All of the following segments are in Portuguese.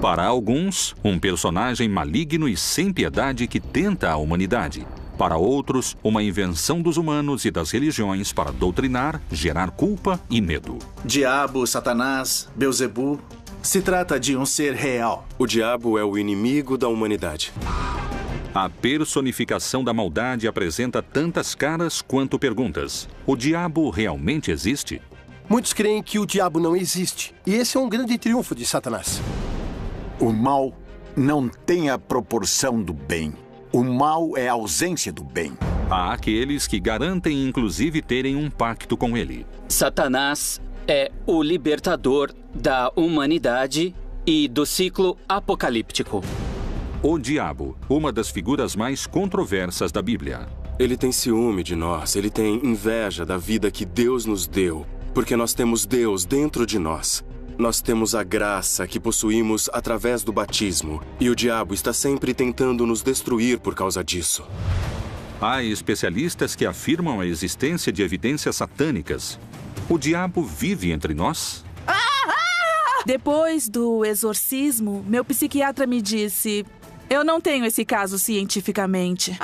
Para alguns, um personagem maligno e sem piedade que tenta a humanidade. Para outros, uma invenção dos humanos e das religiões para doutrinar, gerar culpa e medo. Diabo, Satanás, Beelzebu. Se trata de um ser real. O diabo é o inimigo da humanidade. A personificação da maldade apresenta tantas caras quanto perguntas. O diabo realmente existe? Muitos creem que o diabo não existe. E esse é um grande triunfo de Satanás. O mal não tem a proporção do bem. O mal é a ausência do bem. Há aqueles que garantem inclusive terem um pacto com ele. Satanás é o libertador da humanidade e do ciclo apocalíptico. O diabo, uma das figuras mais controversas da Bíblia. Ele tem ciúme de nós, ele tem inveja da vida que Deus nos deu, porque nós temos Deus dentro de nós. Nós temos a graça que possuímos através do batismo, e o diabo está sempre tentando nos destruir por causa disso. Há especialistas que afirmam a existência de evidências satânicas. O diabo vive entre nós? Depois do exorcismo, meu psiquiatra me disse: eu não tenho esse caso cientificamente.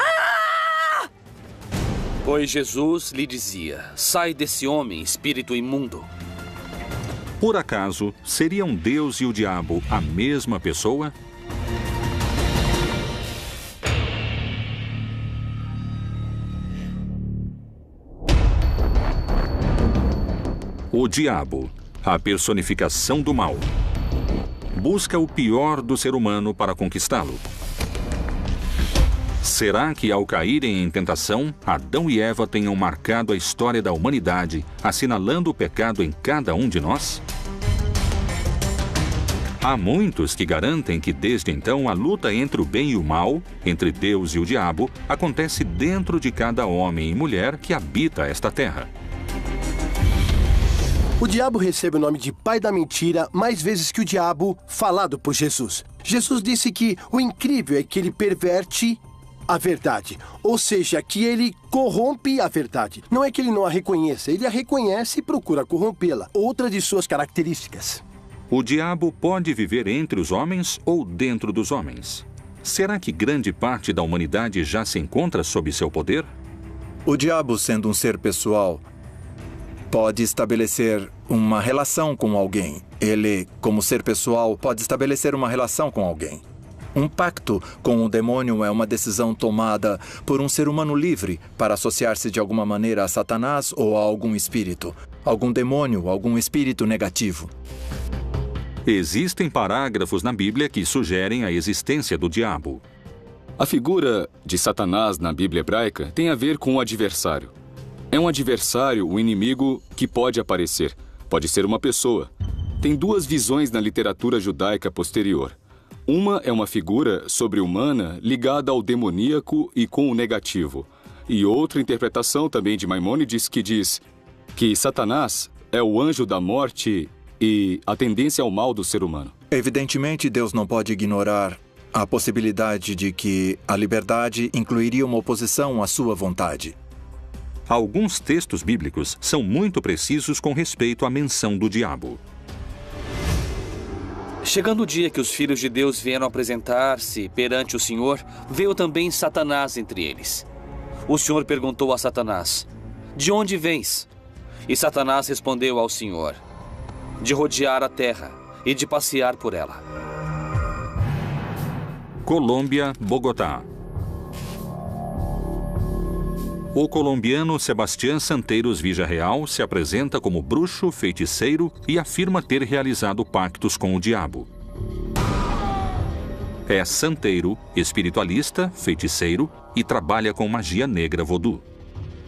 Pois Jesus lhe dizia: sai desse homem, espírito imundo. Por acaso, seriam Deus e o diabo a mesma pessoa? O diabo, a personificação do mal, busca o pior do ser humano para conquistá-lo. Será que, ao caírem em tentação, Adão e Eva tenham marcado a história da humanidade, assinalando o pecado em cada um de nós? Há muitos que garantem que, desde então, a luta entre o bem e o mal, entre Deus e o diabo, acontece dentro de cada homem e mulher que habita esta terra. O diabo recebe o nome de pai da mentira mais vezes que o diabo falado por Jesus. Jesus disse que o incrível é que ele perverte a verdade, ou seja, que ele corrompe a verdade. Não é que ele não a reconheça, ele a reconhece e procura corrompê-la. Outra de suas características. O diabo pode viver entre os homens ou dentro dos homens. Será que grande parte da humanidade já se encontra sob seu poder? O diabo, sendo um ser pessoal, pode estabelecer uma relação com alguém. Ele, como ser pessoal, pode estabelecer uma relação com alguém. Um pacto com o demônio é uma decisão tomada por um ser humano livre para associar-se de alguma maneira a Satanás ou a algum espírito, algum demônio, algum espírito negativo. Existem parágrafos na Bíblia que sugerem a existência do diabo. A figura de Satanás na Bíblia hebraica tem a ver com o adversário. É um adversário, o inimigo, que pode aparecer. Pode ser uma pessoa. Tem duas visões na literatura judaica posterior. Uma é uma figura sobre-humana ligada ao demoníaco e com o negativo. E outra interpretação também de Maimônides que diz que Satanás é o anjo da morte e a tendência ao mal do ser humano. Evidentemente, Deus não pode ignorar a possibilidade de que a liberdade incluiria uma oposição à sua vontade. Alguns textos bíblicos são muito precisos com respeito à menção do diabo. Chegando o dia que os filhos de Deus vieram apresentar-se perante o Senhor, veio também Satanás entre eles. O Senhor perguntou a Satanás: de onde vens? E Satanás respondeu ao Senhor: de rodear a terra e de passear por ela. Colômbia, Bogotá. O colombiano Sebastián Santeiros Villarreal se apresenta como bruxo, feiticeiro e afirma ter realizado pactos com o diabo. É santeiro, espiritualista, feiticeiro e trabalha com magia negra vodú.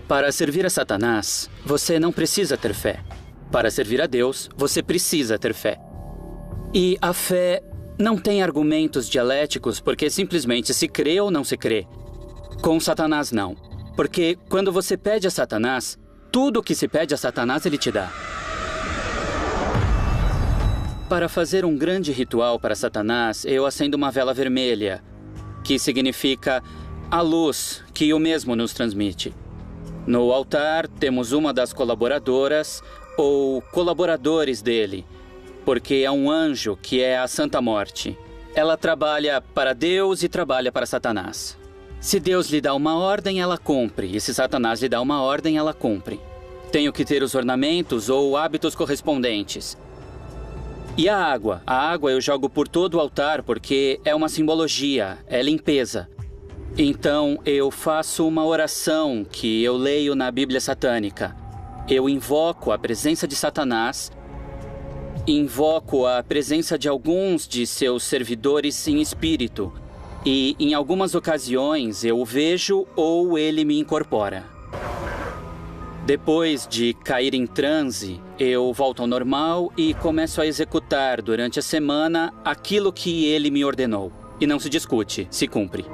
Para servir a Satanás, você não precisa ter fé. Para servir a Deus, você precisa ter fé. E a fé não tem argumentos dialéticos porque simplesmente se crê ou não se crê. Com Satanás, não. Porque quando você pede a Satanás, tudo o que se pede a Satanás ele te dá. Para fazer um grande ritual para Satanás, eu acendo uma vela vermelha, que significa a luz que o mesmo nos transmite. No altar, temos uma das colaboradoras ou colaboradores dele, porque é um anjo que é a Santa Morte. ela trabalha para Deus e trabalha para Satanás. Se Deus lhe dá uma ordem, ela cumpre. E se Satanás lhe dá uma ordem, ela cumpre. Tenho que ter os ornamentos ou hábitos correspondentes. E a água? A água eu jogo por todo o altar porque é uma simbologia, é limpeza. Então eu faço uma oração que eu leio na Bíblia satânica. Eu invoco a presença de Satanás, invoco a presença de alguns de seus servidores em espírito. E em algumas ocasiões eu o vejo ou ele me incorpora. Depois de cair em transe, eu volto ao normal e começo a executar durante a semana aquilo que ele me ordenou. E não se discute, se cumpre.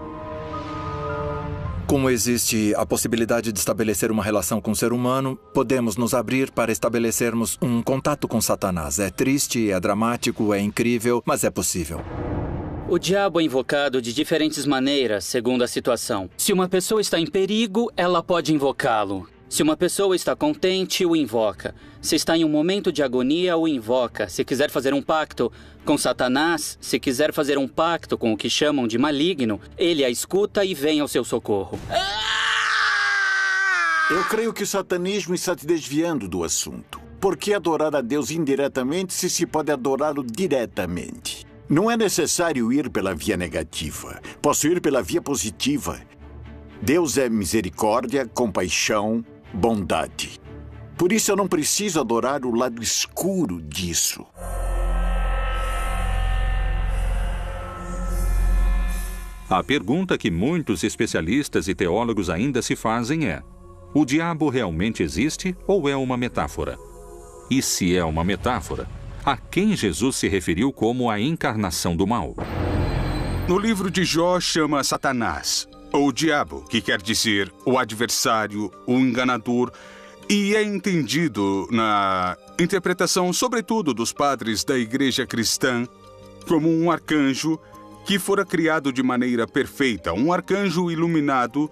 Como existe a possibilidade de estabelecer uma relação com o ser humano, podemos nos abrir para estabelecermos um contato com Satanás. É triste, é dramático, é incrível, mas é possível. O diabo é invocado de diferentes maneiras, segundo a situação. Se uma pessoa está em perigo, ela pode invocá-lo. Se uma pessoa está contente, o invoca. Se está em um momento de agonia, o invoca. Se quiser fazer um pacto com Satanás, se quiser fazer um pacto com o que chamam de maligno, ele a escuta e vem ao seu socorro. Eu creio que o satanismo está te desviando do assunto. Por que adorar a Deus indiretamente se pode adorá-lo diretamente? Não é necessário ir pela via negativa. Posso ir pela via positiva. Deus é misericórdia, compaixão, bondade. Por isso eu não preciso adorar o lado escuro disso. A pergunta que muitos especialistas e teólogos ainda se fazem é: o diabo realmente existe ou é uma metáfora? E se é uma metáfora, a quem Jesus se referiu como a encarnação do mal? No livro de Jó chama Satanás, ou o diabo, que quer dizer o adversário, o enganador, e é entendido na interpretação, sobretudo dos padres da igreja cristã, como um arcanjo que fora criado de maneira perfeita, um arcanjo iluminado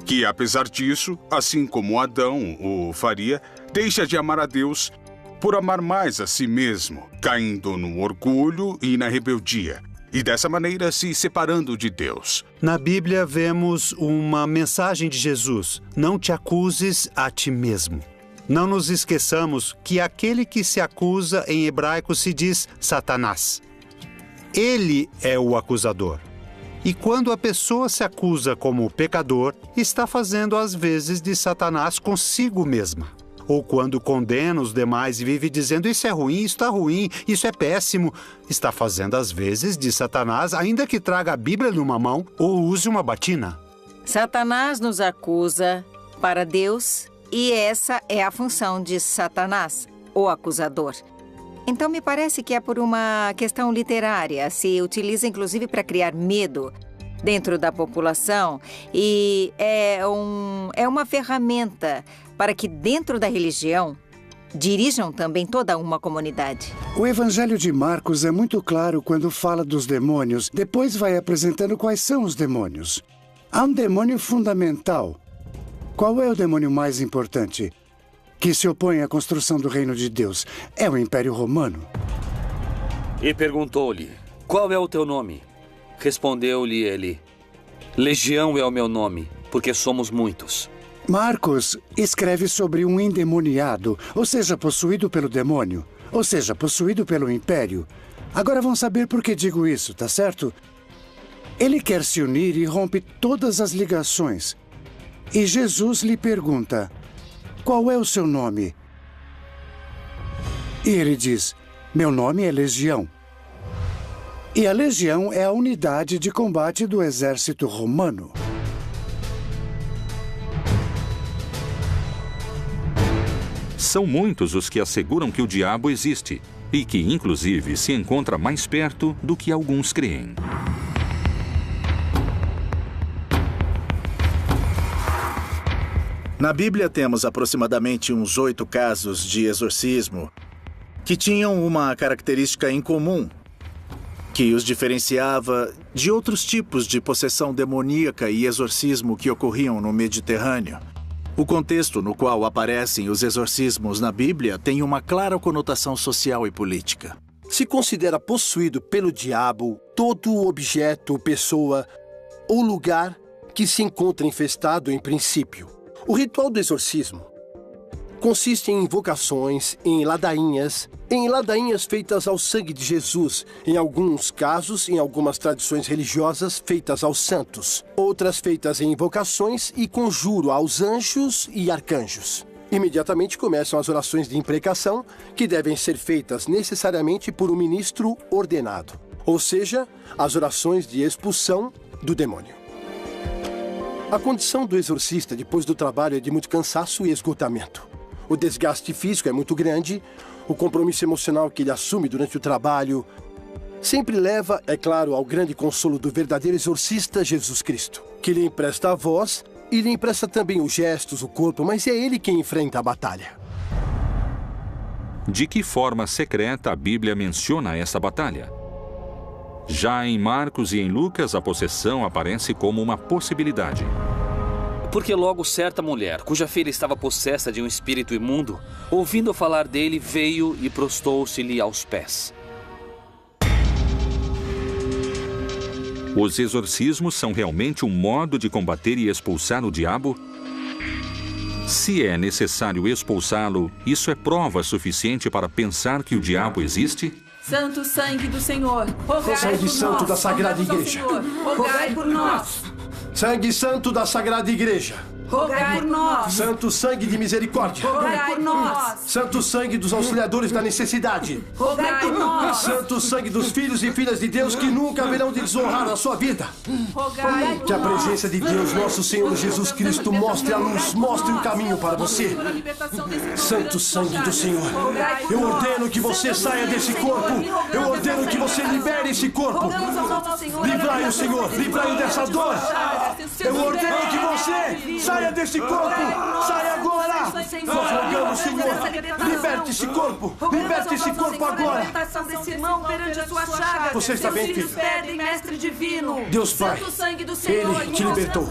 que, apesar disso, assim como Adão o faria, deixa de amar a Deus por amar mais a si mesmo, caindo no orgulho e na rebeldia, e dessa maneira se separando de Deus. Na Bíblia vemos uma mensagem de Jesus: não te acuses a ti mesmo. Não nos esqueçamos que aquele que se acusa em hebraico se diz Satanás. Ele é o acusador. E quando a pessoa se acusa como pecador, está fazendo às vezes de Satanás consigo mesma. Ou quando condena os demais e vive dizendo isso é ruim, isso está ruim, isso é péssimo, está fazendo às vezes de Satanás, ainda que traga a Bíblia numa mão ou use uma batina. Satanás nos acusa para Deus e essa é a função de Satanás, o acusador. Então me parece que é por uma questão literária, se utiliza inclusive para criar medo dentro da população e é uma ferramenta para que dentro da religião dirijam também toda uma comunidade. O Evangelho de Marcos é muito claro quando fala dos demônios, depois vai apresentando quais são os demônios. Há um demônio fundamental. Qual é o demônio mais importante? Que se opõe à construção do reino de Deus. É o Império Romano. E perguntou-lhe: qual é o teu nome? Respondeu-lhe ele: Legião é o meu nome, porque somos muitos. Marcos escreve sobre um endemoniado, ou seja, possuído pelo demônio, ou seja, possuído pelo império. Agora vão saber por que digo isso, tá certo? Ele quer se unir e rompe todas as ligações. E Jesus lhe pergunta: qual é o seu nome? E ele diz: meu nome é Legião. E a Legião é a unidade de combate do exército romano. São muitos os que asseguram que o diabo existe e que, inclusive, se encontra mais perto do que alguns creem. Na Bíblia temos aproximadamente uns 8 casos de exorcismo que tinham uma característica em comum, que os diferenciava de outros tipos de possessão demoníaca e exorcismo que ocorriam no Mediterrâneo. O contexto no qual aparecem os exorcismos na Bíblia tem uma clara conotação social e política. se considera possuído pelo diabo todo objeto, pessoa ou lugar que se encontra infestado em princípio. O ritual do exorcismo consiste em invocações, em ladainhas feitas ao sangue de Jesus, em alguns casos, em algumas tradições religiosas, feitas aos santos, outras feitas em invocações e conjuro aos anjos e arcanjos. Imediatamente começam as orações de imprecação, que devem ser feitas necessariamente por um ministro ordenado, ou seja, as orações de expulsão do demônio. A condição do exorcista depois do trabalho é de muito cansaço e esgotamento. O desgaste físico é muito grande, o compromisso emocional que ele assume durante o trabalho sempre leva, é claro, ao grande consolo do verdadeiro exorcista Jesus Cristo, que lhe empresta a voz e lhe empresta também os gestos, o corpo, mas é ele quem enfrenta a batalha. De que forma secreta a Bíblia menciona essa batalha? Já em Marcos e em Lucas, a possessão aparece como uma possibilidade. Porque logo certa mulher, cuja filha estava possessa de um espírito imundo, ouvindo falar dele, veio e prostou-se-lhe aos pés. Os exorcismos são realmente um modo de combater e expulsar o diabo? Se é necessário expulsá-lo, isso é prova suficiente para pensar que o diabo existe? Santo sangue do Senhor, rogai sangue por santo nós. da Sagrada Igreja, Rogai por nós. Sangue santo da Sagrada Igreja, Rogai por nós. Santo sangue de misericórdia, Rogai por nós. Santo sangue dos auxiliadores da necessidade, Rogai por nós. Santo sangue dos filhos e filhas de Deus que nunca haverão de desonrar a sua vida. Rogai Que a presença de Deus, nosso Senhor Jesus Cristo, mostre a luz, mostre o caminho para você. Santo sangue do Senhor, eu ordeno que você saia desse corpo. Eu ordeno que você libere esse corpo. Livrai-o, Senhor, livrai-o dessa dor. Eu ordeno que você saia desse corpo. Saia agora. Nós rogamos, Senhor, liberte esse corpo. Liberte esse corpo agora. Você está bem, filho? Deus Pai, Ele te libertou.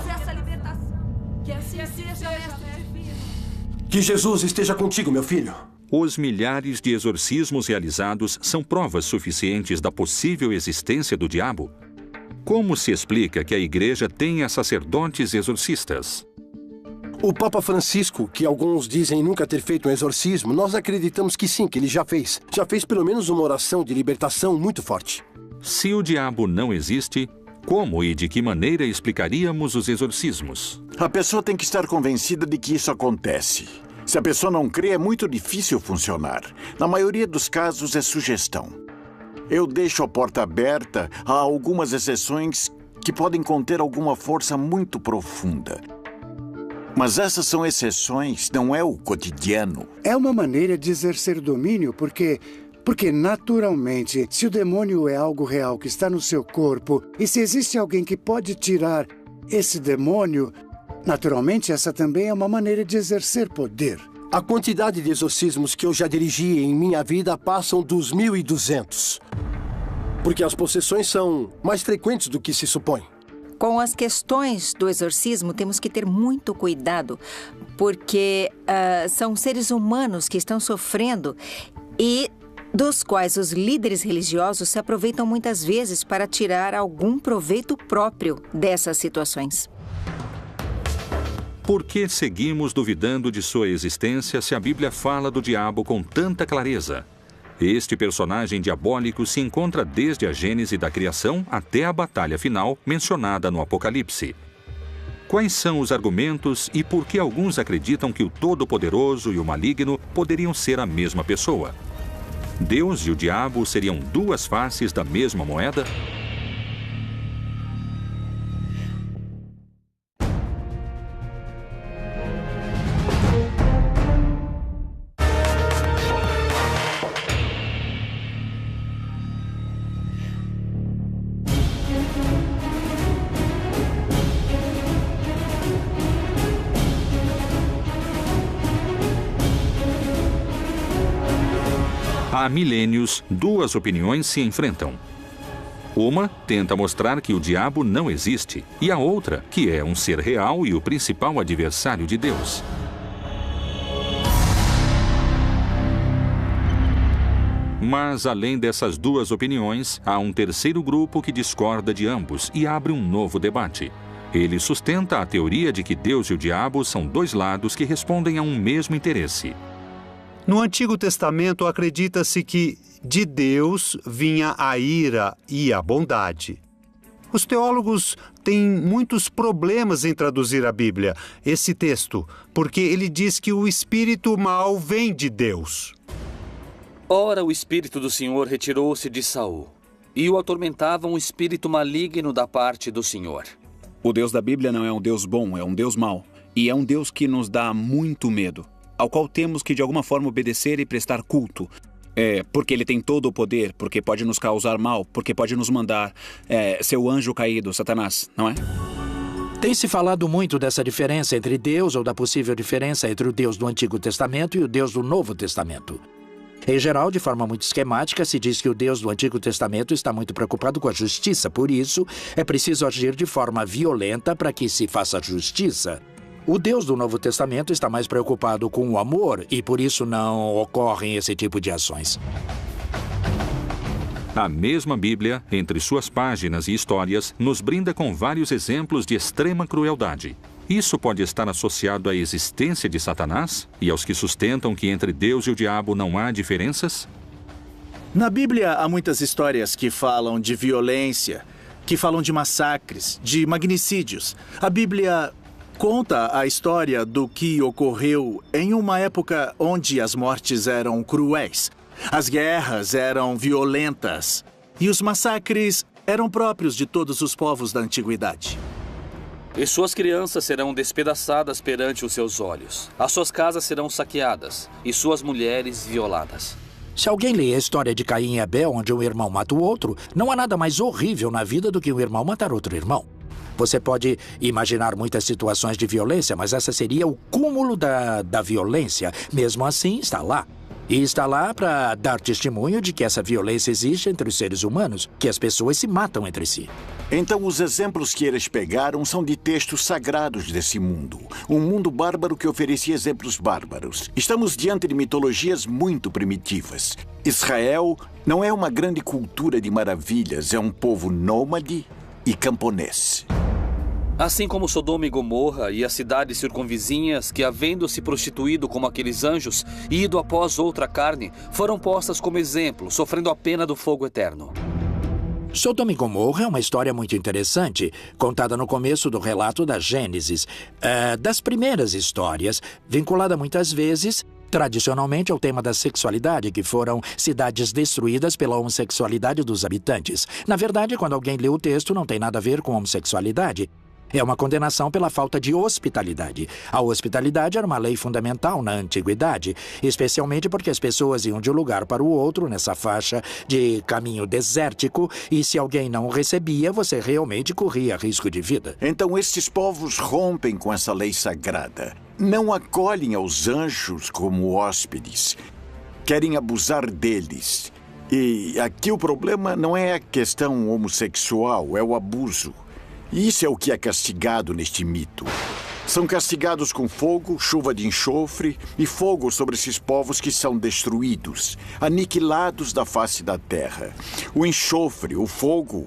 Que Jesus esteja contigo, meu filho. Os milhares de exorcismos realizados são provas suficientes da possível existência do diabo? Como se explica que a Igreja tenha sacerdotes exorcistas? O Papa Francisco, que alguns dizem nunca ter feito um exorcismo, nós acreditamos que sim, que ele já fez. Já fez pelo menos uma oração de libertação muito forte. Se o diabo não existe, como e de que maneira explicaríamos os exorcismos? A pessoa tem que estar convencida de que isso acontece. Se a pessoa não crê, é muito difícil funcionar. Na maioria dos casos, é sugestão. Eu deixo a porta aberta a algumas exceções que podem conter alguma força muito profunda. Mas essas são exceções, não é o cotidiano. É uma maneira de exercer domínio, porque naturalmente, se o demônio é algo real que está no seu corpo, e se existe alguém que pode tirar esse demônio, naturalmente essa também é uma maneira de exercer poder. A quantidade de exorcismos que eu já dirigi em minha vida passam dos 1.200. Porque as possessões são mais frequentes do que se supõe. Com as questões do exorcismo, temos que ter muito cuidado, porque são seres humanos que estão sofrendo e dos quais os líderes religiosos se aproveitam muitas vezes para tirar algum proveito próprio dessas situações. Por que seguimos duvidando de sua existência se a Bíblia fala do diabo com tanta clareza? Este personagem diabólico se encontra desde a gênese da criação até a batalha final mencionada no Apocalipse. Quais são os argumentos e por que alguns acreditam que o Todo-Poderoso e o Maligno poderiam ser a mesma pessoa? Deus e o diabo seriam duas faces da mesma moeda? Há milênios, duas opiniões se enfrentam. Uma tenta mostrar que o diabo não existe, e a outra que é um ser real e o principal adversário de Deus. Mas, além dessas duas opiniões, há um terceiro grupo que discorda de ambos e abre um novo debate. Ele sustenta a teoria de que Deus e o diabo são dois lados que respondem a um mesmo interesse. No Antigo Testamento, acredita-se que de Deus vinha a ira e a bondade. Os teólogos têm muitos problemas em traduzir a Bíblia, esse texto, porque ele diz que o espírito mau vem de Deus. Ora, o espírito do Senhor retirou-se de Saul, e o atormentava um espírito maligno da parte do Senhor. O Deus da Bíblia não é um Deus bom, é um Deus mau. E é um Deus que nos dá muito medo, ao qual temos que de alguma forma obedecer e prestar culto. Porque ele tem todo o poder, porque pode nos causar mal, porque pode nos mandar seu anjo caído, Satanás, não é? Tem se falado muito dessa diferença entre Deus, ou da possível diferença entre o Deus do Antigo Testamento e o Deus do Novo Testamento. Em geral, de forma muito esquemática, se diz que o Deus do Antigo Testamento está muito preocupado com a justiça. Por isso, é preciso agir de forma violenta para que se faça justiça. O Deus do Novo Testamento está mais preocupado com o amor e, por isso, não ocorrem esse tipo de ações. A mesma Bíblia, entre suas páginas e histórias, nos brinda com vários exemplos de extrema crueldade. Isso pode estar associado à existência de Satanás e aos que sustentam que entre Deus e o diabo não há diferenças? Na Bíblia há muitas histórias que falam de violência, que falam de massacres, de magnicídios. A Bíblia conta a história do que ocorreu em uma época onde as mortes eram cruéis, as guerras eram violentas e os massacres eram próprios de todos os povos da antiguidade. E suas crianças serão despedaçadas perante os seus olhos. As suas casas serão saqueadas e suas mulheres violadas. Se alguém lê a história de Caim e Abel, onde um irmão mata o outro, não há nada mais horrível na vida do que um irmão matar outro irmão. Você pode imaginar muitas situações de violência, mas essa seria o cúmulo da violência. Mesmo assim, está lá. E está lá para dar testemunho de que essa violência existe entre os seres humanos, que as pessoas se matam entre si. Então, os exemplos que eles pegaram são de textos sagrados desse mundo. Um mundo bárbaro que oferecia exemplos bárbaros. Estamos diante de mitologias muito primitivas. Israel não é uma grande cultura de maravilhas, é um povo nômade e camponês. Assim como Sodoma e Gomorra e as cidades circunvizinhas que, havendo se prostituído como aqueles anjos e ido após outra carne, foram postas como exemplo, sofrendo a pena do fogo eterno. Sodoma e Gomorra é uma história muito interessante, contada no começo do relato da Gênesis, das primeiras histórias, vinculada muitas vezes, tradicionalmente, ao tema da sexualidade, que foram cidades destruídas pela homossexualidade dos habitantes. Na verdade, quando alguém lê o texto, não tem nada a ver com homossexualidade. É uma condenação pela falta de hospitalidade. A hospitalidade era uma lei fundamental na antiguidade, especialmente porque as pessoas iam de um lugar para o outro nessa faixa de caminho desértico e se alguém não o recebia, você realmente corria risco de vida. Então estes povos rompem com essa lei sagrada. Não acolhem aos anjos como hóspedes. Querem abusar deles. E aqui o problema não é a questão homossexual, é o abuso. Isso é o que é castigado neste mito. São castigados com fogo, chuva de enxofre e fogo sobre esses povos que são destruídos, aniquilados da face da terra. O enxofre, o fogo,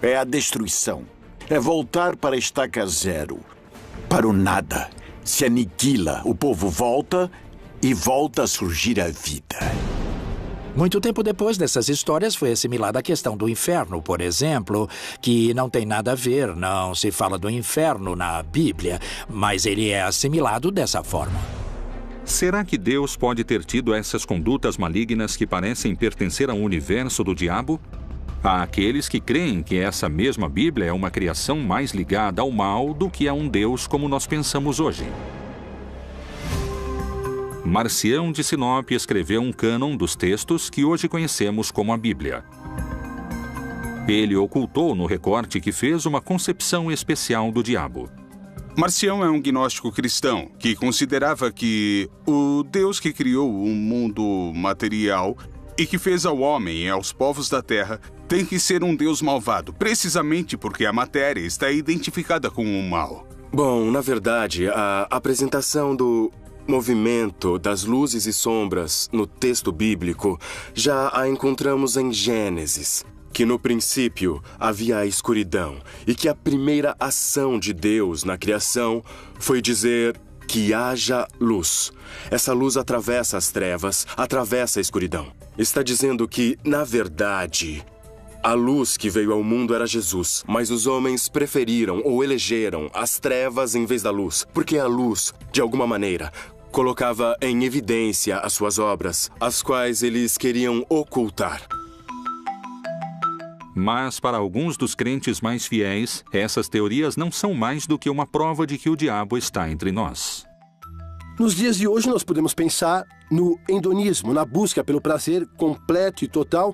é a destruição. É voltar para a estaca zero, para o nada. Se aniquila, o povo volta e volta a surgir a vida. Muito tempo depois dessas histórias foi assimilada a questão do inferno, por exemplo, que não tem nada a ver, não se fala do inferno na Bíblia, mas ele é assimilado dessa forma. Será que Deus pode ter tido essas condutas malignas que parecem pertencer ao universo do diabo? Há aqueles que creem que essa mesma Bíblia é uma criação mais ligada ao mal do que a um Deus como nós pensamos hoje. Marcião de Sinop escreveu um cânon dos textos que hoje conhecemos como a Bíblia. Ele ocultou no recorte que fez uma concepção especial do diabo. Marcião é um gnóstico cristão que considerava que o Deus que criou o mundo material e que fez ao homem e aos povos da terra tem que ser um Deus malvado, precisamente porque a matéria está identificada com o mal. Bom, na verdade, a apresentação do movimento das luzes e sombras no texto bíblico já a encontramos em Gênesis, que no princípio havia a escuridão e que a primeira ação de Deus na criação foi dizer que haja luz. Essa luz atravessa as trevas, atravessa a escuridão. Está dizendo que, na verdade, a luz que veio ao mundo era Jesus, mas os homens preferiram ou elegeram as trevas em vez da luz, porque a luz, de alguma maneira, colocava em evidência as suas obras, as quais eles queriam ocultar. Mas, para alguns dos crentes mais fiéis, essas teorias não são mais do que uma prova de que o diabo está entre nós. Nos dias de hoje, nós podemos pensar no hedonismo, na busca pelo prazer completo e total.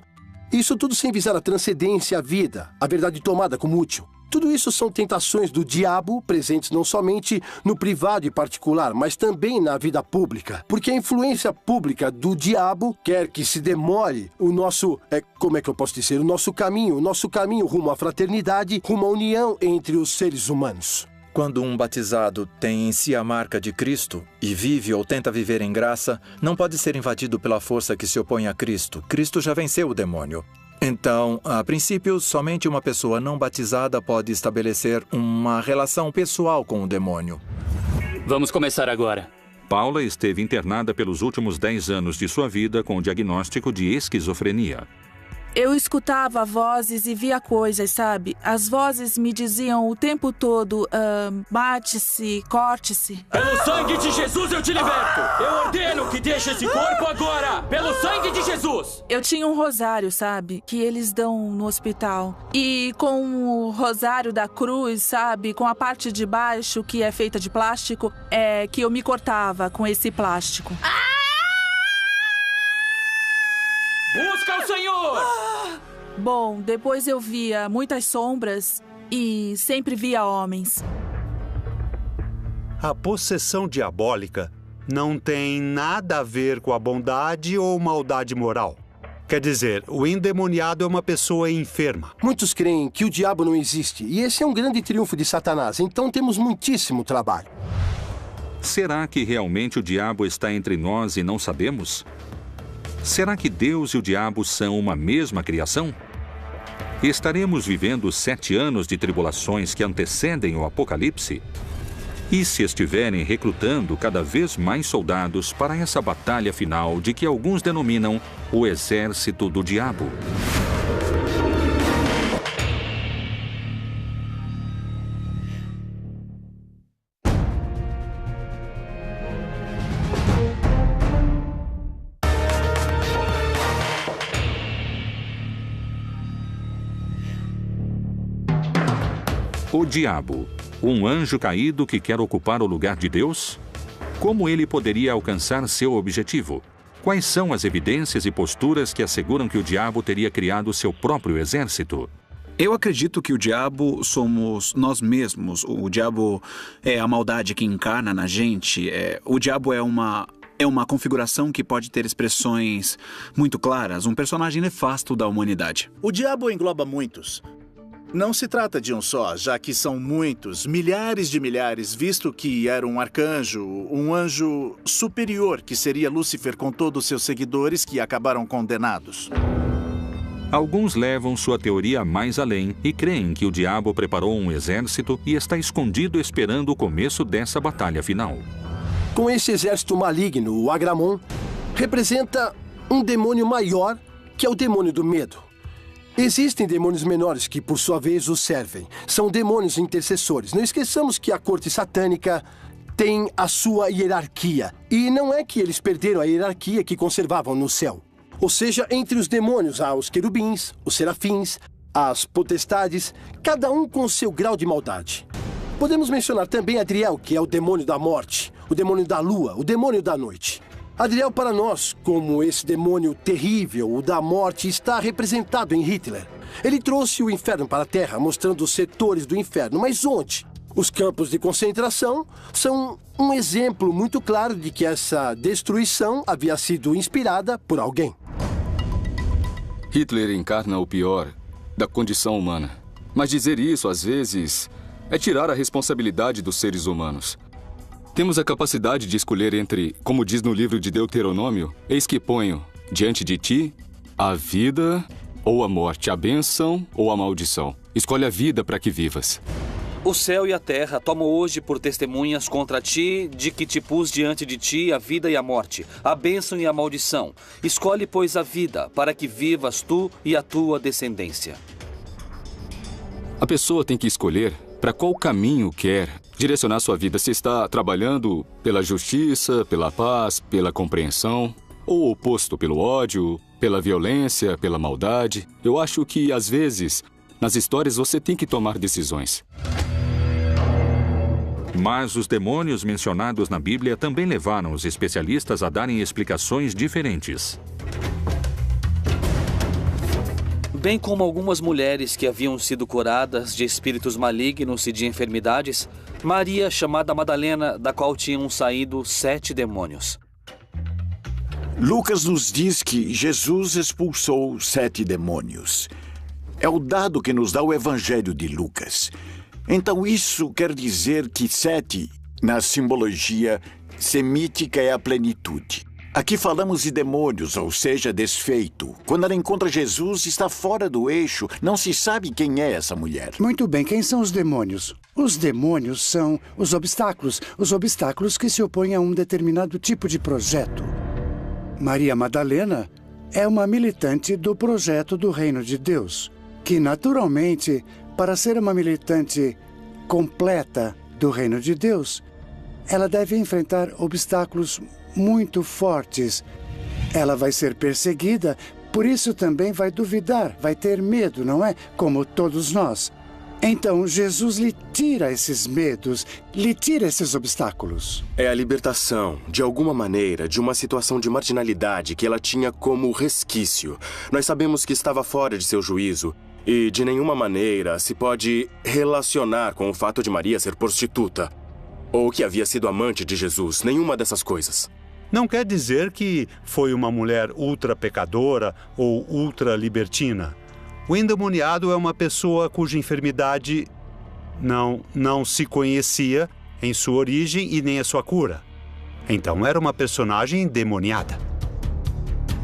Isso tudo sem visar a transcendência, a vida, a verdade tomada como útil. Tudo isso são tentações do diabo, presentes não somente no privado e particular, mas também na vida pública. Porque a influência pública do diabo quer que se demore o nosso, o nosso caminho rumo à fraternidade, rumo à união entre os seres humanos. Quando um batizado tem em si a marca de Cristo e vive ou tenta viver em graça, não pode ser invadido pela força que se opõe a Cristo. Cristo já venceu o demônio. Então, a princípio, somente uma pessoa não batizada pode estabelecer uma relação pessoal com o demônio. Vamos começar agora. Paula esteve internada pelos últimos 10 anos de sua vida com o diagnóstico de esquizofrenia. Eu escutava vozes e via coisas, sabe? As vozes me diziam o tempo todo, mate-se, corte-se. Pelo sangue de Jesus eu te liberto! Eu ordeno que deixe esse corpo agora! Pelo sangue de Jesus! Eu tinha um rosário, sabe? Que eles dão no hospital. E com o rosário da cruz, sabe? Com a parte de baixo, que é feita de plástico, que eu me cortava com esse plástico. Busca o Senhor! Bom, depois eu via muitas sombras e sempre via homens. A possessão diabólica não tem nada a ver com a bondade ou maldade moral. Quer dizer, o endemoniado é uma pessoa enferma. Muitos creem que o diabo não existe, e esse é um grande triunfo de Satanás, então temos muitíssimo trabalho. Será que realmente o diabo está entre nós e não sabemos? Será que Deus e o diabo são uma mesma criação? Estaremos vivendo 7 anos de tribulações que antecedem o Apocalipse? E se estiverem recrutando cada vez mais soldados para essa batalha final de que alguns denominam o exército do diabo? O diabo, um anjo caído que quer ocupar o lugar de Deus? Como ele poderia alcançar seu objetivo? Quais são as evidências e posturas que asseguram que o diabo teria criado seu próprio exército? Eu acredito que o diabo somos nós mesmos. O diabo é a maldade que encarna na gente. O diabo é uma configuração que pode ter expressões muito claras, um personagem nefasto da humanidade. O diabo engloba muitos. Não se trata de um só, já que são muitos, milhares de milhares, visto que era um arcanjo, um anjo superior, que seria Lúcifer com todos os seus seguidores que acabaram condenados. Alguns levam sua teoria mais além e creem que o diabo preparou um exército e está escondido esperando o começo dessa batalha final. Com esse exército maligno, o Agramon representa um demônio maior, que é o demônio do medo. Existem demônios menores que, por sua vez, os servem. São demônios intercessores. Não esqueçamos que a corte satânica tem a sua hierarquia. E não é que eles perderam a hierarquia que conservavam no céu. Ou seja, entre os demônios há os querubins, os serafins, as potestades, cada um com seu grau de maldade. Podemos mencionar também Adriel, que é o demônio da morte, o demônio da lua, o demônio da noite. Adriel, para nós, como esse demônio terrível, o da morte, está representado em Hitler. Ele trouxe o inferno para a Terra, mostrando os setores do inferno. Mas onde? Os campos de concentração são um exemplo muito claro de que essa destruição havia sido inspirada por alguém. Hitler encarna o pior da condição humana. Mas dizer isso, às vezes, é tirar a responsabilidade dos seres humanos. Temos a capacidade de escolher entre, como diz no livro de Deuteronômio, eis que ponho diante de ti a vida ou a morte, a bênção ou a maldição. Escolhe a vida para que vivas. O céu e a terra tomam hoje por testemunhas contra ti, de que te pus diante de ti a vida e a morte, a bênção e a maldição. Escolhe, pois, a vida, para que vivas tu e a tua descendência. A pessoa tem que escolher para qual caminho quer direcionar sua vida. Se está trabalhando pela justiça, pela paz, pela compreensão, ou oposto pelo ódio, pela violência, pela maldade. Eu acho que, às vezes, nas histórias você tem que tomar decisões. Mas os demônios mencionados na Bíblia também levaram os especialistas a darem explicações diferentes. Bem como algumas mulheres que haviam sido curadas de espíritos malignos e de enfermidades, Maria, chamada Madalena, da qual tinham saído 7 demônios. Lucas nos diz que Jesus expulsou 7 demônios. É o dado que nos dá o Evangelho de Lucas. Então isso quer dizer que 7, na simbologia semítica, é a plenitude. Aqui falamos de demônios, ou seja, desfeito. Quando ela encontra Jesus, está fora do eixo. Não se sabe quem é essa mulher. Muito bem, quem são os demônios? Os demônios são os obstáculos que se opõem a um determinado tipo de projeto. Maria Madalena é uma militante do projeto do Reino de Deus, que naturalmente, para ser uma militante completa do Reino de Deus, ela deve enfrentar obstáculos muito fortes. Ela vai ser perseguida, por isso também vai duvidar, vai ter medo, não é? Como todos nós. Então, Jesus lhe tira esses medos, lhe tira esses obstáculos. É a libertação, de alguma maneira, de uma situação de marginalidade que ela tinha como resquício. Nós sabemos que estava fora de seu juízo e, de nenhuma maneira, se pode relacionar com o fato de Maria ser prostituta ou que havia sido amante de Jesus. Nenhuma dessas coisas. Não quer dizer que foi uma mulher ultra pecadora ou ultra libertina. O endemoniado é uma pessoa cuja enfermidade não se conhecia em sua origem e nem a sua cura. Então era uma personagem endemoniada.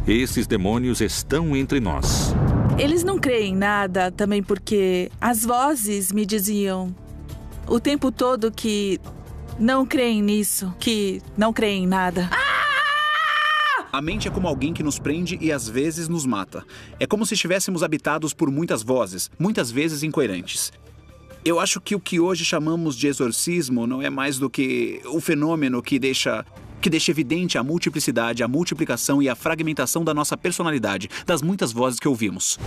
Esses demônios estão entre nós. Eles não creem em nada também porque as vozes me diziam o tempo todo que não creem nisso, que não creem em nada. A mente é como alguém que nos prende e às vezes nos mata. É como se estivéssemos habitados por muitas vozes, muitas vezes incoerentes. Eu acho que o que hoje chamamos de exorcismo não é mais do que o fenômeno que deixa evidente a multiplicidade, a multiplicação e a fragmentação da nossa personalidade, das muitas vozes que ouvimos.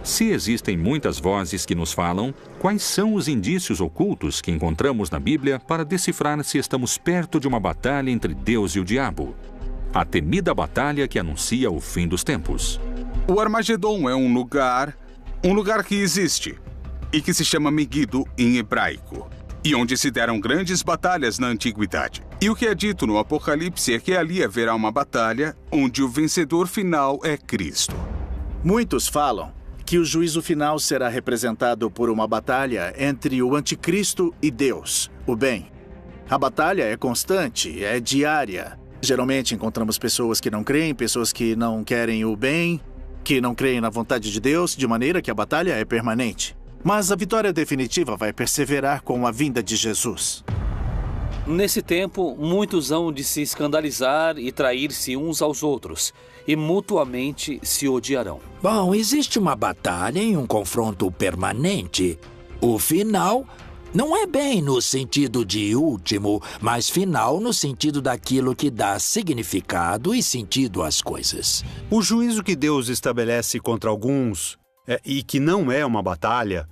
Se existem muitas vozes que nos falam, quais são os indícios ocultos que encontramos na Bíblia para decifrar se estamos perto de uma batalha entre Deus e o diabo? A temida batalha que anuncia o fim dos tempos. O Armagedon é um lugar que existe e que se chama Meguido em hebraico, e onde se deram grandes batalhas na antiguidade. E o que é dito no Apocalipse é que ali haverá uma batalha onde o vencedor final é Cristo. Muitos falam que o juízo final será representado por uma batalha entre o anticristo e Deus, o bem. A batalha é constante, é diária. Geralmente encontramos pessoas que não creem, pessoas que não querem o bem, que não creem na vontade de Deus, de maneira que a batalha é permanente. Mas a vitória definitiva vai perseverar com a vinda de Jesus. Nesse tempo, muitos hão de se escandalizar e trair-se uns aos outros, e mutuamente se odiarão. Bom, existe uma batalha e um confronto permanente. O final não é bem no sentido de último, mas final no sentido daquilo que dá significado e sentido às coisas. O juízo que Deus estabelece contra alguns, e que não é uma batalha,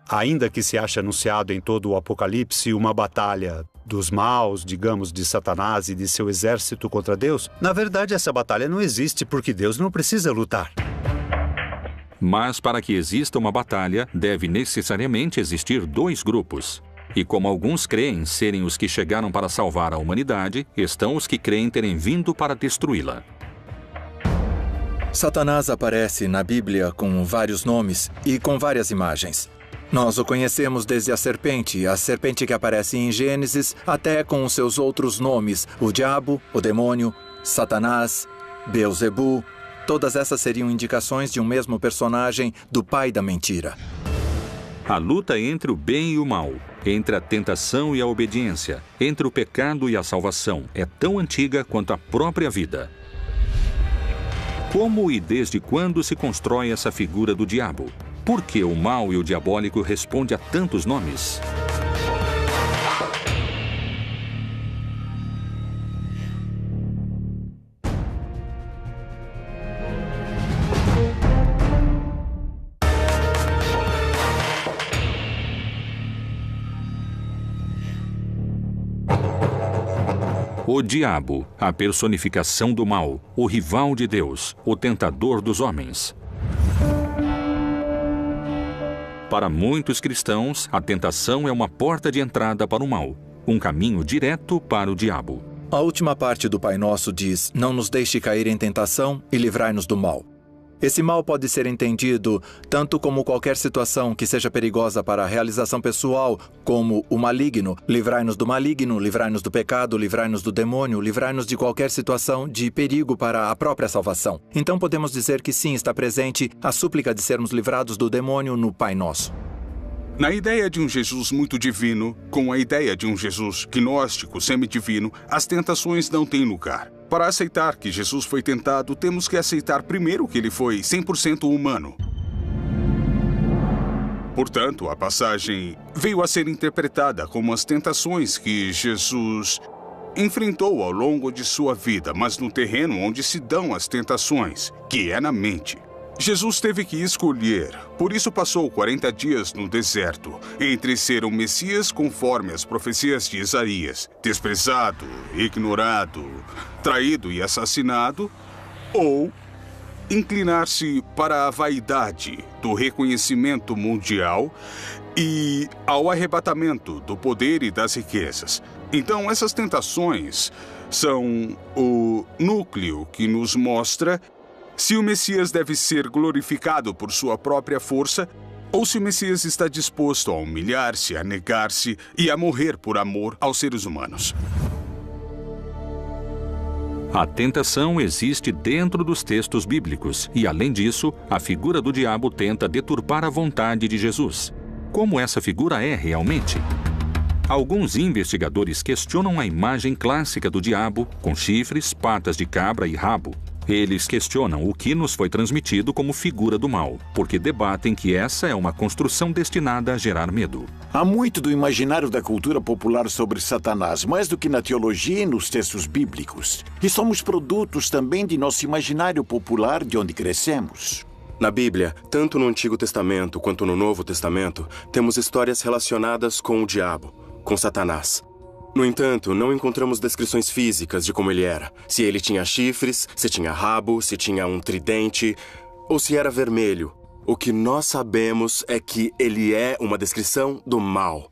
ainda que se ache anunciado em todo o Apocalipse uma batalha dos maus, digamos, de Satanás e de seu exército contra Deus, na verdade essa batalha não existe porque Deus não precisa lutar. Mas para que exista uma batalha, deve necessariamente existir 2 grupos. E como alguns creem serem os que chegaram para salvar a humanidade, estão os que creem terem vindo para destruí-la. Satanás aparece na Bíblia com vários nomes e com várias imagens. Nós o conhecemos desde a serpente que aparece em Gênesis, até com os seus outros nomes, o diabo, o demônio, Satanás, Beelzebu. Todas essas seriam indicações de um mesmo personagem, do pai da mentira. A luta entre o bem e o mal, entre a tentação e a obediência, entre o pecado e a salvação, é tão antiga quanto a própria vida. Como e desde quando se constrói essa figura do diabo? Por que o mal e o diabólico respondem a tantos nomes? O diabo, a personificação do mal, o rival de Deus, o tentador dos homens. Para muitos cristãos, a tentação é uma porta de entrada para o mal, um caminho direto para o diabo. A última parte do Pai Nosso diz: não nos deixe cair em tentação e livrai-nos do mal. Esse mal pode ser entendido tanto como qualquer situação que seja perigosa para a realização pessoal, como o maligno. Livrai-nos do maligno, livrai-nos do pecado, livrai-nos do demônio, livrai-nos de qualquer situação de perigo para a própria salvação. Então podemos dizer que sim, está presente a súplica de sermos livrados do demônio no Pai Nosso. Na ideia de um Jesus muito divino, com a ideia de um Jesus gnóstico semidivino, as tentações não têm lugar. Para aceitar que Jesus foi tentado, temos que aceitar primeiro que ele foi 100% humano. Portanto, a passagem veio a ser interpretada como as tentações que Jesus enfrentou ao longo de sua vida, mas no terreno onde se dão as tentações, que é na mente. Jesus teve que escolher, por isso passou 40 dias no deserto, entre ser um Messias conforme as profecias de Isaías, desprezado, ignorado, traído e assassinado, ou inclinar-se para a vaidade do reconhecimento mundial e ao arrebatamento do poder e das riquezas. Então, essas tentações são o núcleo que nos mostra se o Messias deve ser glorificado por sua própria força ou se o Messias está disposto a humilhar-se, a negar-se e a morrer por amor aos seres humanos. A tentação existe dentro dos textos bíblicos e, além disso, a figura do diabo tenta deturpar a vontade de Jesus. Como essa figura é realmente? Alguns investigadores questionam a imagem clássica do diabo, com chifres, patas de cabra e rabo. Eles questionam o que nos foi transmitido como figura do mal, porque debatem que essa é uma construção destinada a gerar medo. Há muito do imaginário da cultura popular sobre Satanás, mais do que na teologia e nos textos bíblicos. E somos produtos também de nosso imaginário popular de onde crescemos. Na Bíblia, tanto no Antigo Testamento quanto no Novo Testamento, temos histórias relacionadas com o diabo, com Satanás. No entanto, não encontramos descrições físicas de como ele era. Se ele tinha chifres, se tinha rabo, se tinha um tridente, ou se era vermelho. O que nós sabemos é que ele é uma descrição do mal.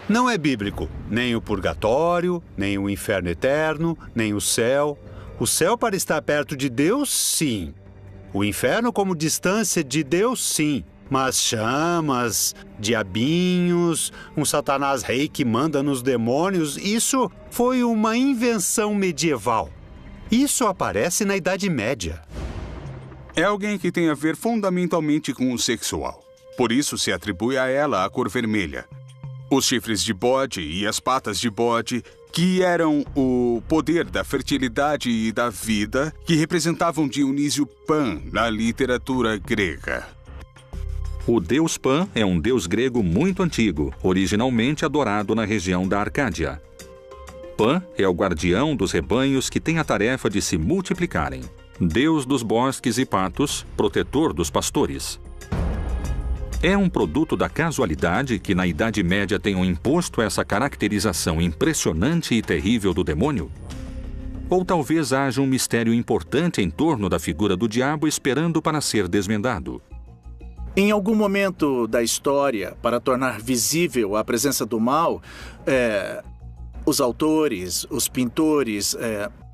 Não é bíblico. Nem o purgatório, nem o inferno eterno, nem o céu. O céu para estar perto de Deus, sim. O inferno como distância de Deus, sim. Mas chamas, diabinhos, um Satanás rei que manda nos demônios, isso foi uma invenção medieval. Isso aparece na Idade Média. É alguém que tem a ver fundamentalmente com o sexual. Por isso se atribui a ela a cor vermelha. Os chifres de bode e as patas de bode, que eram o poder da fertilidade e da vida, que representavam Dionísio Pan na literatura grega. O deus Pan é um deus grego muito antigo, originalmente adorado na região da Arcádia. Pan é o guardião dos rebanhos que tem a tarefa de se multiplicarem. Deus dos bosques e patos, protetor dos pastores. É um produto da casualidade que na Idade Média tenham imposto essa caracterização impressionante e terrível do demônio? Ou talvez haja um mistério importante em torno da figura do diabo esperando para ser desvendado? Em algum momento da história, para tornar visível a presença do mal, os autores, os pintores,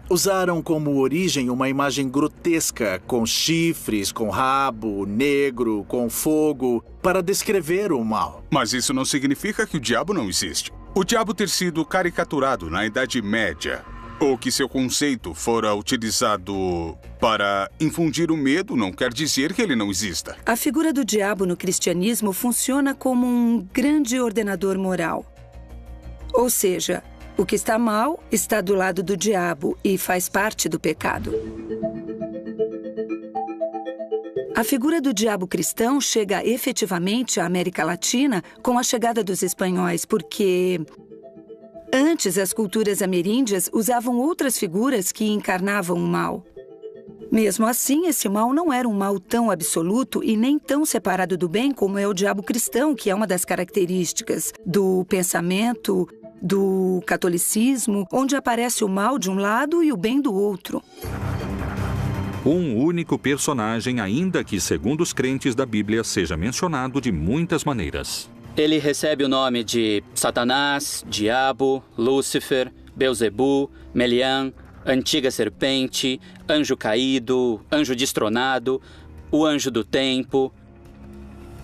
usaram como origem uma imagem grotesca, com chifres, com rabo, negro, com fogo, para descrever o mal. Mas isso não significa que o diabo não existe. O diabo ter sido caricaturado na Idade Média, ou que seu conceito fora utilizado para infundir o medo, não quer dizer que ele não exista. A figura do diabo no cristianismo funciona como um grande ordenador moral. Ou seja, o que está mal está do lado do diabo e faz parte do pecado. A figura do diabo cristão chega efetivamente à América Latina com a chegada dos espanhóis, porque antes as culturas ameríndias usavam outras figuras que encarnavam o mal. Mesmo assim, esse mal não era um mal tão absoluto e nem tão separado do bem como é o diabo cristão, que é uma das características do pensamento do catolicismo, onde aparece o mal de um lado e o bem do outro. Um único personagem, ainda que, segundo os crentes da Bíblia, seja mencionado de muitas maneiras. Ele recebe o nome de Satanás, Diabo, Lúcifer, Belzebu, Melian, Antiga Serpente, Anjo Caído, Anjo Destronado, o Anjo do Tempo.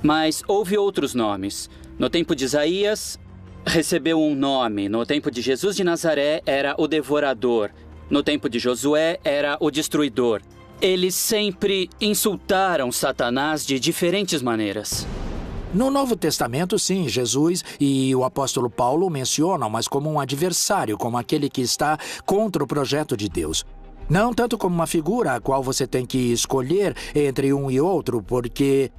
Mas houve outros nomes. No tempo de Isaías, recebeu um nome. No tempo de Jesus de Nazaré, era o Devorador. No tempo de Josué, era o Destruidor. Eles sempre insultaram Satanás de diferentes maneiras. No Novo Testamento, sim, Jesus e o apóstolo Paulo o mencionam, mas como um adversário, como aquele que está contra o projeto de Deus. Não tanto como uma figura a qual você tem que escolher entre um e outro, porque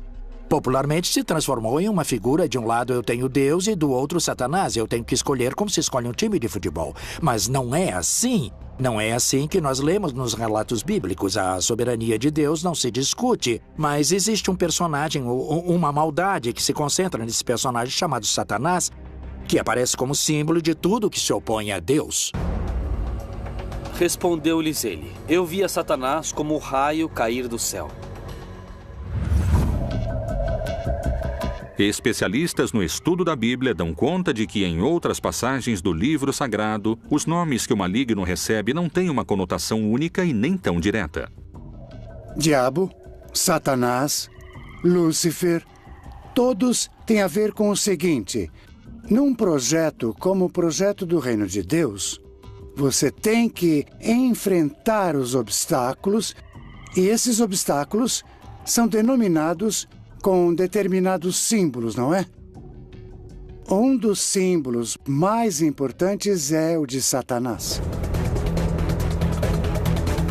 popularmente se transformou em uma figura. De um lado eu tenho Deus e do outro Satanás. Eu tenho que escolher como se escolhe um time de futebol. Mas não é assim. Não é assim que nós lemos nos relatos bíblicos. A soberania de Deus não se discute, mas existe um personagem, uma maldade que se concentra nesse personagem chamado Satanás, que aparece como símbolo de tudo que se opõe a Deus. Respondeu-lhes ele: eu via Satanás como o raio cair do céu. Especialistas no estudo da Bíblia dão conta de que, em outras passagens do livro sagrado, os nomes que o maligno recebe não têm uma conotação única e nem tão direta. Diabo, Satanás, Lúcifer, todos têm a ver com o seguinte: num projeto como o projeto do Reino de Deus, você tem que enfrentar os obstáculos, e esses obstáculos são denominados com determinados símbolos, não é? Um dos símbolos mais importantes é o de Satanás.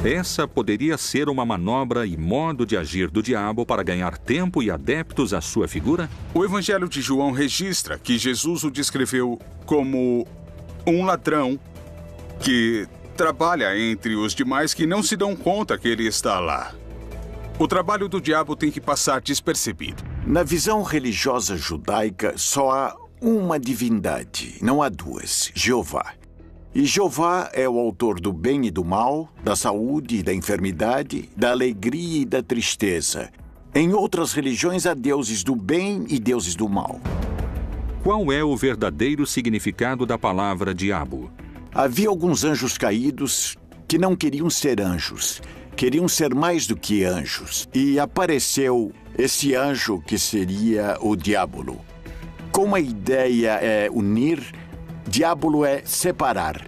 Essa poderia ser uma manobra e modo de agir do diabo para ganhar tempo e adeptos à sua figura? O Evangelho de João registra que Jesus o descreveu como um ladrão que trabalha entre os demais que não se dão conta que ele está lá. O trabalho do diabo tem que passar despercebido. Na visão religiosa judaica, só há uma divindade, não há duas: Jeová. E Jeová é o autor do bem e do mal, da saúde e da enfermidade, da alegria e da tristeza. Em outras religiões há deuses do bem e deuses do mal. Qual é o verdadeiro significado da palavra diabo? Havia alguns anjos caídos que não queriam ser anjos. Queriam ser mais do que anjos. E apareceu esse anjo que seria o diabo. Como a ideia é unir, diabo é separar.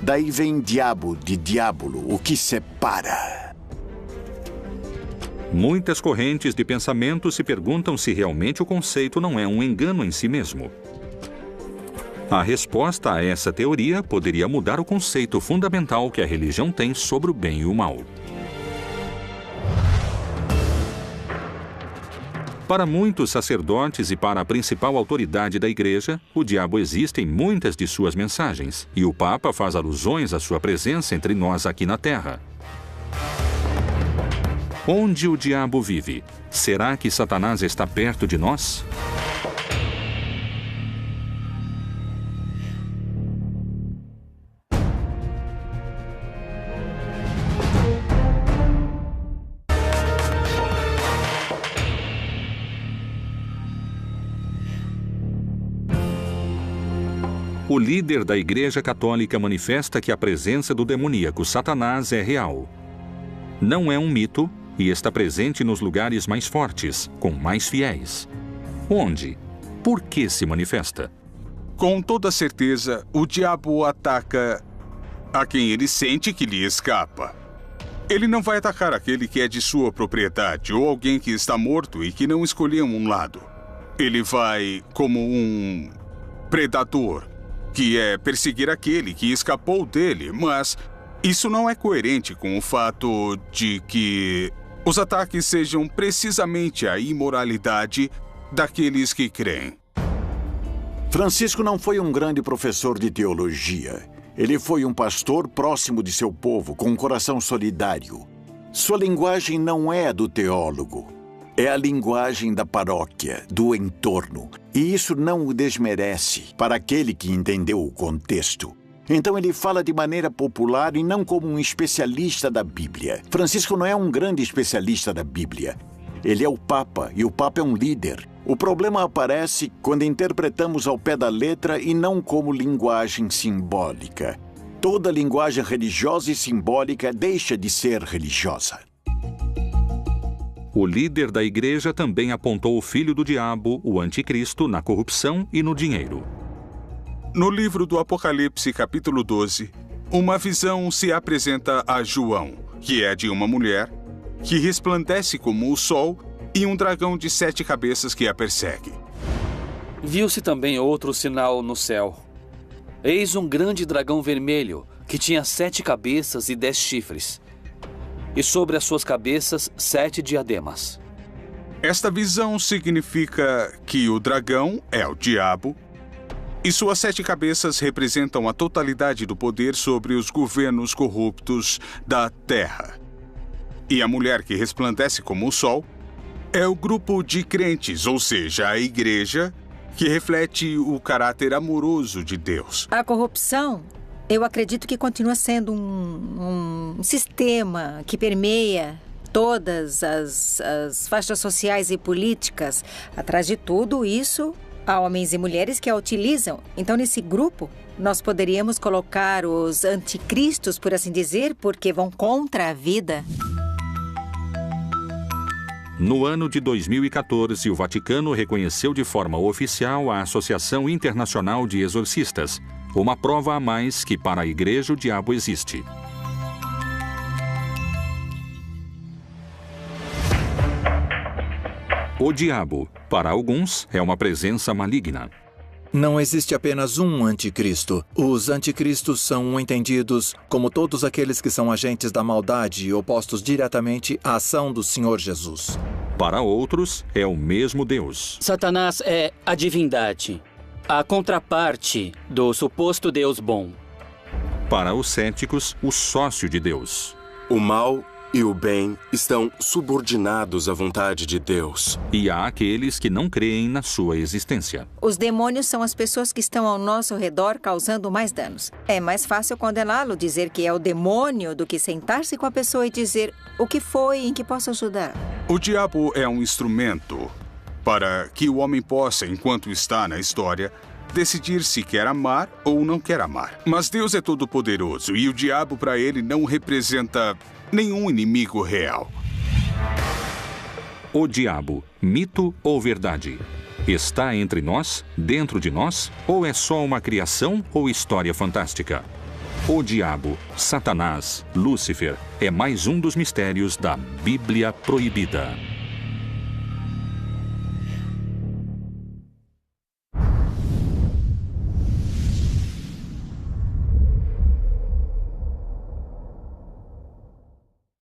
Daí vem diabo, de diabolo, o que separa. Muitas correntes de pensamento se perguntam se realmente o conceito não é um engano em si mesmo. A resposta a essa teoria poderia mudar o conceito fundamental que a religião tem sobre o bem e o mal. Para muitos sacerdotes e para a principal autoridade da Igreja, o diabo existe em muitas de suas mensagens, e o Papa faz alusões à sua presença entre nós aqui na Terra. Onde o diabo vive? Será que Satanás está perto de nós? O líder da Igreja Católica manifesta que a presença do demoníaco Satanás é real. Não é um mito e está presente nos lugares mais fortes, com mais fiéis. Onde? Por que se manifesta? Com toda certeza, o diabo ataca a quem ele sente que lhe escapa. Ele não vai atacar aquele que é de sua propriedade ou alguém que está morto e que não escolheu um lado. Ele vai como um predador, que é perseguir aquele que escapou dele, mas isso não é coerente com o fato de que os ataques sejam precisamente a imoralidade daqueles que creem. Francisco não foi um grande professor de teologia. Ele foi um pastor próximo de seu povo, com um coração solidário. Sua linguagem não é a do teólogo. É a linguagem da paróquia, do entorno. E isso não o desmerece para aquele que entendeu o contexto. Então ele fala de maneira popular e não como um especialista da Bíblia. Francisco não é um grande especialista da Bíblia. Ele é o Papa, e o Papa é um líder. O problema aparece quando interpretamos ao pé da letra e não como linguagem simbólica. Toda linguagem religiosa e simbólica deixa de ser religiosa. O líder da igreja também apontou o filho do diabo, o anticristo, na corrupção e no dinheiro. No livro do Apocalipse, capítulo 12, uma visão se apresenta a João, que é de uma mulher que resplandece como o sol e um dragão de 7 cabeças que a persegue. Viu-se também outro sinal no céu. Eis um grande dragão vermelho, que tinha 7 cabeças e 10 chifres, e sobre as suas cabeças 7 diademas. Esta visão significa que o dragão é o diabo, e suas 7 cabeças representam a totalidade do poder sobre os governos corruptos da terra. E a mulher que resplandece como o sol é o grupo de crentes, ou seja, a igreja, que reflete o caráter amoroso de Deus. A corrupção, eu acredito que continua sendo um sistema que permeia todas as faixas sociais e políticas. Atrás de tudo isso, há homens e mulheres que a utilizam. Então, nesse grupo, nós poderíamos colocar os anticristos, por assim dizer, porque vão contra a vida. No ano de 2014, o Vaticano reconheceu de forma oficial a Associação Internacional de Exorcistas, uma prova a mais que para a Igreja o diabo existe. O diabo, para alguns, é uma presença maligna. Não existe apenas um anticristo. Os anticristos são entendidos como todos aqueles que são agentes da maldade e opostos diretamente à ação do Senhor Jesus. Para outros, é o mesmo Deus. Satanás é a divindade, a contraparte do suposto Deus bom. Para os céticos, o sócio de Deus. O mal e o bem estão subordinados à vontade de Deus. E há aqueles que não creem na sua existência. Os demônios são as pessoas que estão ao nosso redor causando mais danos. É mais fácil condená-lo, dizer que é o demônio, do que sentar-se com a pessoa e dizer o que foi, em que posso ajudar. O diabo é um instrumento para que o homem possa, enquanto está na história, decidir se quer amar ou não quer amar. Mas Deus é todo-poderoso e o diabo, para ele, não representa nenhum inimigo real. O diabo, mito ou verdade? Está entre nós, dentro de nós, ou é só uma criação ou história fantástica? O diabo, Satanás, Lúcifer, é mais um dos mistérios da Bíblia Proibida.